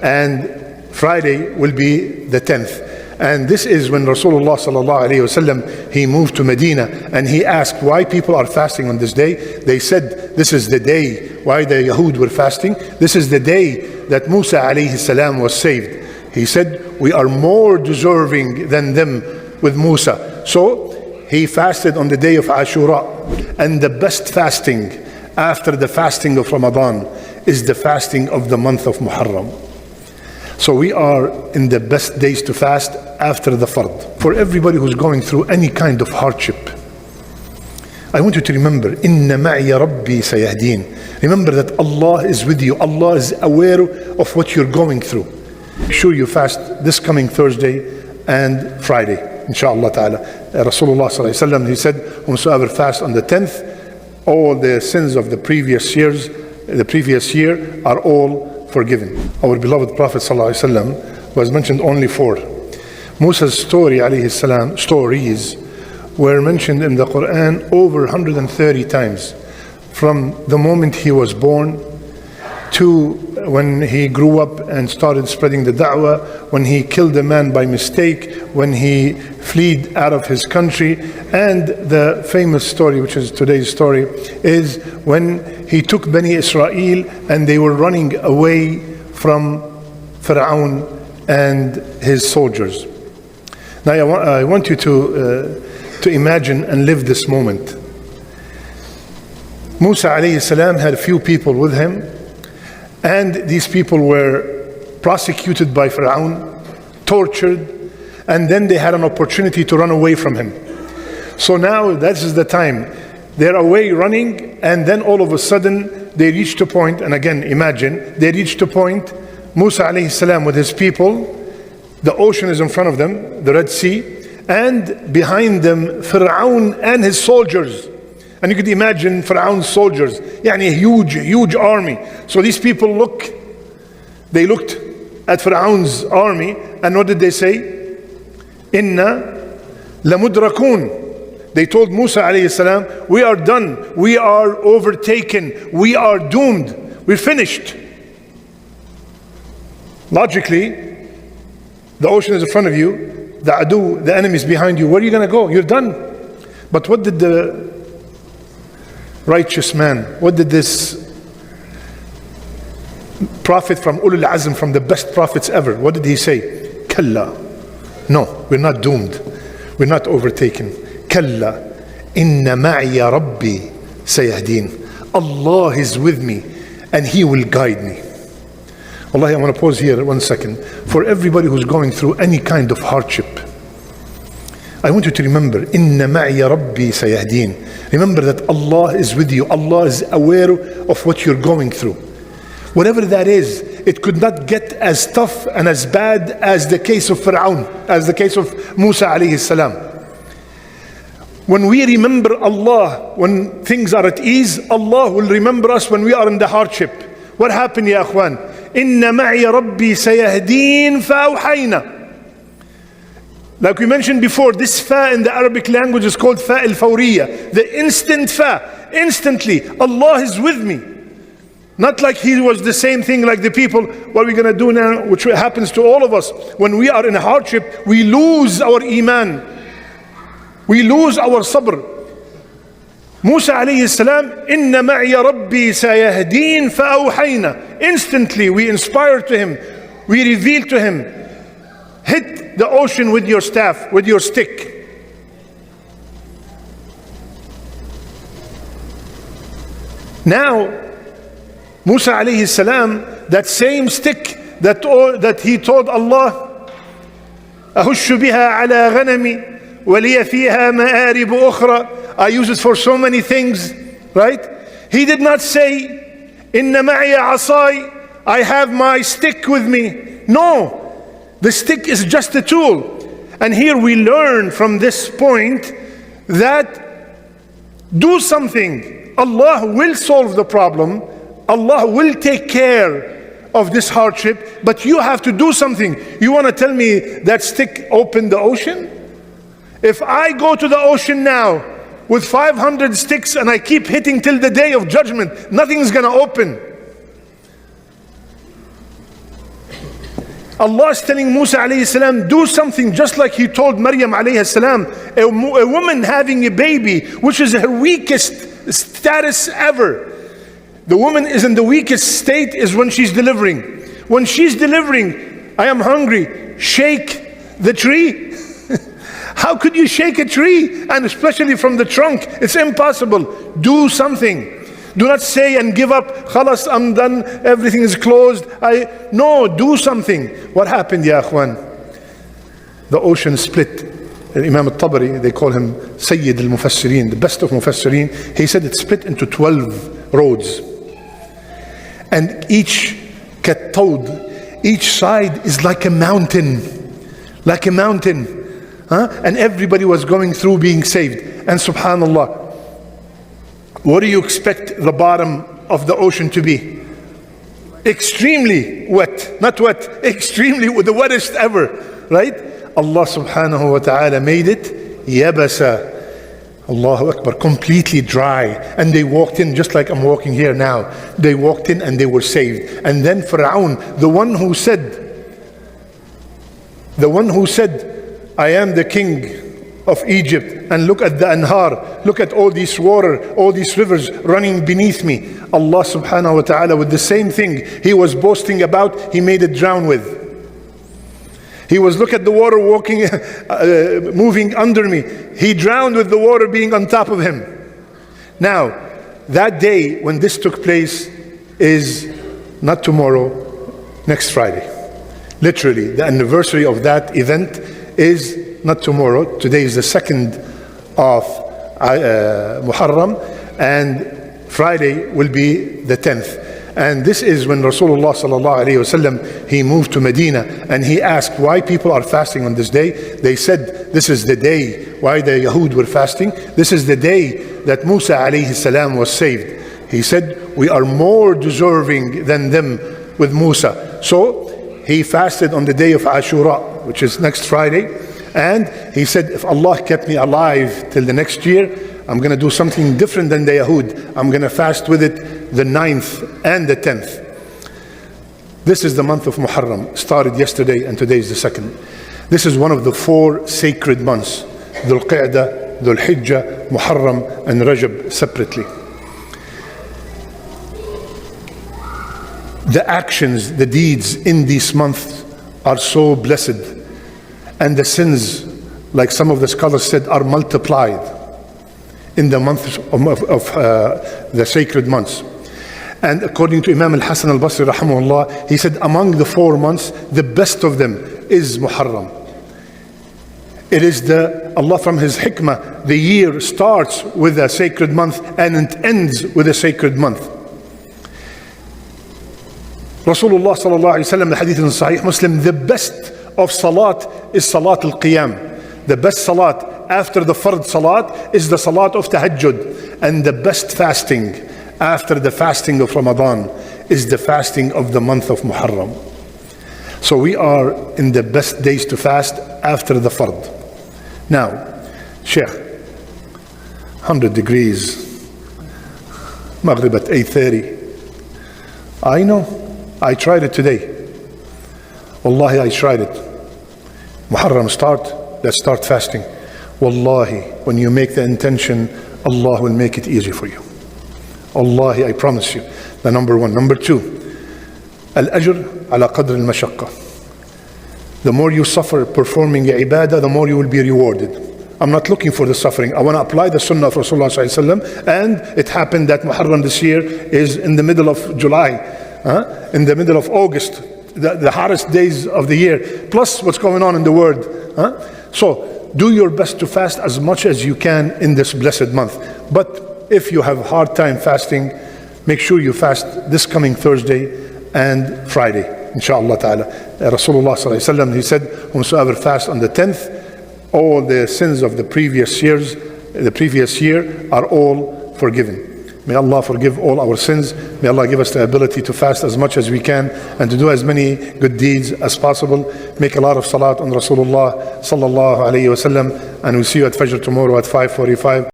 and Friday will be the 10th. And this is when Rasulullah sallallahu alayhi wasallam, he moved to Medina, and he asked why people are fasting on this day. They said this is the day why the Yahud were fasting. This is the day that Musa alayhi salam was saved. He said we are more deserving than them with Musa. So he fasted on the day of Ashura. And the best fasting after the fasting of Ramadan is the fasting of the month of Muharram. So we are in the best days to fast after the fard. For everybody who's going through any kind of hardship, I want you to remember, Inna ma'iya Rabbi sayahdeen. Remember that Allah is with you. Allah is aware of what you're going through. Make sure you fast this coming Thursday and Friday, inshaAllah ta'ala. Rasulullah sallallahu alayhi wa sallam, he said, whomsoever fast on the 10th, all the sins of the previous year are all forgiven. Our beloved Prophet ﷺ was mentioned only 4. Musa's story alayhi salam, stories were mentioned in the Quran over 130 times, from the moment he was born to when he grew up and started spreading the da'wah, when he killed a man by mistake, when he fled out of his country, and the famous story, which is today's story, is when he took Bani Israel and they were running away from Pharaoh and his soldiers. Now I want you to imagine and live this moment. Musa alayhi salam had a few people with him, and these people were prosecuted by Pharaoh, tortured, and then they had an opportunity to run away from him. So now this is the time. They're away running, and then all of a sudden they reached a point, and again imagine, they reached a point, Musa alayhi salam with his people, the ocean is in front of them, the Red Sea, and behind them Pharaoh and his soldiers. And you could imagine Pharaoh's soldiers, yani a huge army. So these people looked at Pharaoh's army, and what did they say? Inna lamudrakun. They told Musa alayhi salam, we are done, we are overtaken, we are doomed, we're finished. Logically, the ocean is in front of you, the adu, the enemy is behind you, where are you going to go? You're done. But what did the righteous man, what did this prophet from Ulul Azm, from the best prophets ever, what did he say? Kalla. No, we're not doomed. We're not overtaken. Kalla. Inna ma'iya Rabbi sayahdeen. Allah is with me and He will guide me. Wallahi, I want to pause here 1 second. For everybody who's going through any kind of hardship, I want you to remember, Inna ma'iya Rabbi sayahdeen. Remember that Allah is with you. Allah is aware of what you're going through. Whatever that is, it could not get as tough and as bad as the case of Pharaoh, as the case of Musa alayhi salam. When we remember Allah, when things are at ease, Allah will remember us when we are in the hardship. What happened, ya akhwan? Inna ma'iya Rabbi sayahdeen fa'awhayna. Like we mentioned before, this fa in the Arabic language is called fa al-fawriya, the instant fa. Instantly, Allah is with me. Not like He was the same thing like the people, what we're going to do now, which happens to all of us. When we are in a hardship, we lose our iman. We lose our sabr. Musa alayhi salam, Inna ma'iya Rabbi sayahdeen fa'awhayna. Instantly, we inspire to him, we reveal to him, hit the ocean with your staff, with your stick. Now, Musa alayhi salam, that same stick that he told Allah, أهش بها على غنمي ولي فيها مآرب أخرى, I use it for so many things, right? He did not say, Inna ma'iya asai, I have my stick with me. No. The stick is just a tool. And here we learn from this point that do something. Allah will solve the problem. Allah will take care of this hardship, but you have to do something. You want to tell me that stick opened the ocean? If I go to the ocean now with 500 sticks and I keep hitting till the day of judgment, nothing's going to open. Allah is telling Musa alayhi salam, do something just like He told Maryam alayhi salam, a woman having a baby, which is her weakest status ever. The woman is in the weakest state is when she's delivering. When she's delivering, I am hungry, shake the tree. How could you shake a tree? And especially from the trunk, it's impossible. Do something. Do not say and give up, khalas, I'm done, everything is closed. No, do something. What happened, ya akhwan? The ocean split. Imam al-Tabari, they call him Sayyid al-Mufassirin, the best of Mufassirin. He said it split into 12 roads. And each kattawd, each side is like a mountain. Like a mountain. And everybody was going through being saved. And subhanallah, what do you expect the bottom of the ocean to be? Extremely wet. Not wet, extremely, the wettest ever. Right? Allah subhanahu wa ta'ala made it yabasa. Allahu Akbar, completely dry. And they walked in just like I'm walking here now. They walked in and they were saved. And then Fir'aun, the one who said, I am the king of Egypt, and look at the anhar, look at all this water, all these rivers running beneath me. Allah subhanahu wa ta'ala, with the same thing he was boasting about, He made it drown with. He was, look at the water walking, moving under me. He drowned with the water being on top of him. Now, that day when this took place is not tomorrow, next Friday. Literally, the anniversary of that event is not tomorrow. Today is the 2nd of Muharram, and Friday will be the 10th. And this is when Rasulullah sallallahu alayhi wasallam, he moved to Medina, and he asked why people are fasting on this day. They said this is the day why the Yahud were fasting. This is the day that Musa alayhi salam was saved. He said we are more deserving than them with Musa. So he fasted on the day of Ashura, which is next Friday. And he said, if Allah kept me alive till the next year, I'm going to do something different than the Yahud. I'm going to fast with it the 9th and the 10th. This is the month of Muharram. Started yesterday and today is the 2nd. This is one of the 4 sacred months. Dhul Qa'dah, Dhul Hijjah, Muharram and Rajab separately. The actions, the deeds in this month are so blessed. And the sins, like some of the scholars said, are multiplied in the months of the sacred months. And according to Imam al-Hasan al-Basri rahimahullah, he said among the 4 months, the best of them is Muharram. It is Allah from His hikmah, the year starts with a sacred month and it ends with a sacred month. Rasulullah sallallahu alayhi wa sallam, the hadith in Sahih Muslim, the best of salat is salat al-qiyam. The best salat after the fard salat is the salat of tahajjud. And the best fasting after the fasting of Ramadan is the fasting of the month of Muharram. So we are in the best days to fast after the fard. Now, Sheikh, 100 degrees, Maghrib at 8:30. I know, I tried it today. Wallahi, I tried it. Muharram let's start fasting. Wallahi, when you make the intention, Allah will make it easy for you. Wallahi, I promise you. The number 1. Number 2, al-ajr ala qadr al-mashaqqa. The more you suffer performing ibadah, the more you will be rewarded. I'm not looking for the suffering. I want to apply the sunnah of Rasulullah sallallahu alaihi wasallam. And it happened that Muharram this year is in the middle of July, in the middle of August. The hottest days of the year, plus what's going on in the world. So do your best to fast as much as you can in this blessed month. But if you have a hard time fasting, make sure you fast this coming Thursday and Friday, inshallah ta'ala. Rasulullah sallallahu alaihi wasallam, he said, whomsoever fast on the 10th, all the sins of the previous year are all forgiven. May Allah forgive all our sins. May Allah give us the ability to fast as much as we can and to do as many good deeds as possible. Make a lot of salat on Rasulullah sallallahu alayhi wa sallam. And we'll see you at Fajr tomorrow at 5:45.